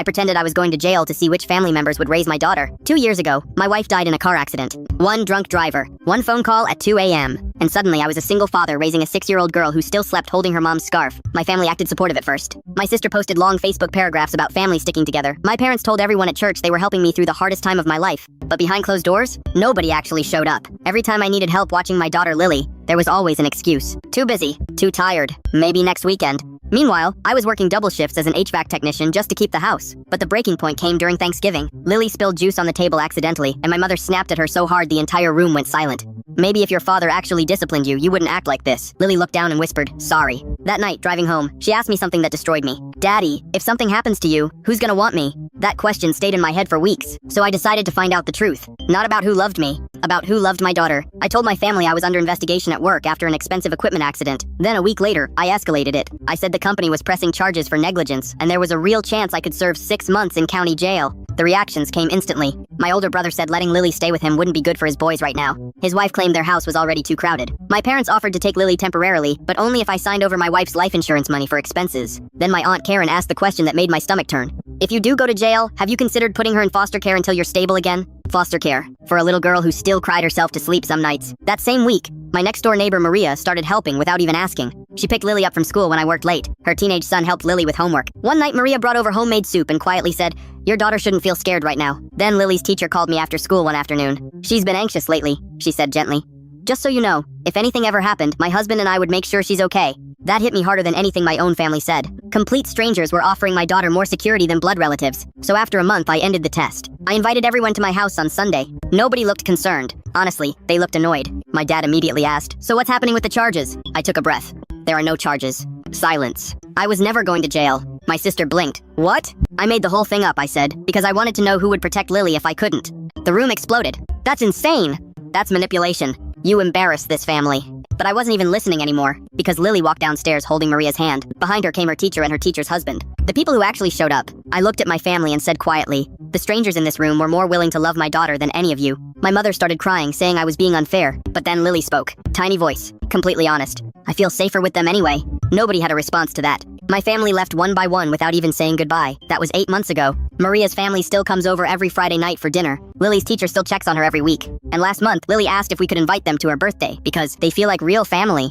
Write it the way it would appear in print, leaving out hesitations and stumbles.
I pretended I was going to jail to see which family members would raise my daughter. 2 years ago, my wife died in a car accident. One drunk driver, one phone call at 2 a.m. And suddenly I was a single father raising a 6-year-old girl who still slept holding her mom's scarf. My family acted supportive at first. My sister posted long Facebook paragraphs about families sticking together. My parents told everyone at church they were helping me through the hardest time of my life. But behind closed doors, nobody actually showed up. Every time I needed help watching my daughter Lily, there was always an excuse. Too busy, too tired, maybe next weekend. Meanwhile, I was working double shifts as an HVAC technician just to keep the house. But the breaking point came during Thanksgiving. Lily spilled juice on the table accidentally, and my mother snapped at her so hard the entire room went silent. Maybe if your father actually disciplined you, you wouldn't act like this. Lily looked down and whispered, "Sorry." That night, driving home, she asked me something that destroyed me. "Daddy, if something happens to you, who's gonna want me?" That question stayed in my head for weeks, so I decided to find out the truth. Not about who loved me, about who loved my daughter. I told my family I was under investigation at work after an expensive equipment accident. Then a week later, I escalated it. I said the company was pressing charges for negligence, and there was a real chance I could serve 6 months in county jail. The reactions came instantly. My older brother said letting Lily stay with him wouldn't be good for his boys right now. His wife claimed their house was already too crowded. My parents offered to take Lily temporarily, but only if I signed over my wife's life insurance money for expenses. Then my Aunt Karen asked the question that made my stomach turn. "If you do go to jail, have you considered putting her in foster care until you're stable again?" Foster care. For a little girl who still cried herself to sleep some nights. That same week, my next-door neighbor Maria started helping without even asking. She picked Lily up from school when I worked late. Her teenage son helped Lily with homework. One night, Maria brought over homemade soup and quietly said, "Your daughter shouldn't feel scared right now." Then Lily's teacher called me after school one afternoon. "She's been anxious lately," she said gently. "Just so you know, if anything ever happened, my husband and I would make sure she's okay." That hit me harder than anything my own family said. Complete strangers were offering my daughter more security than blood relatives. So after a month, I ended the test. I invited everyone to my house on Sunday. Nobody looked concerned. Honestly, they looked annoyed. My dad immediately asked, "So what's happening with the charges?" I took a breath. "There are no charges." Silence. "I was never going to jail." My sister blinked. "What?" "I made the whole thing up," I said, "because I wanted to know who would protect Lily if I couldn't." The room exploded. "That's insane." "That's manipulation. You embarrassed this family." But I wasn't even listening anymore, because Lily walked downstairs holding Maria's hand. Behind her came her teacher and her teacher's husband. The people who actually showed up. I looked at my family and said quietly, "The strangers in this room were more willing to love my daughter than any of you." My mother started crying, saying I was being unfair. But then Lily spoke. Tiny voice. Completely honest. "I feel safer with them anyway." Nobody had a response to that. My family left one by one without even saying goodbye. That was 8 months ago. Maria's family still comes over every Friday night for dinner. Lily's teacher still checks on her every week. And last month, Lily asked if we could invite them to her birthday because they feel like real family.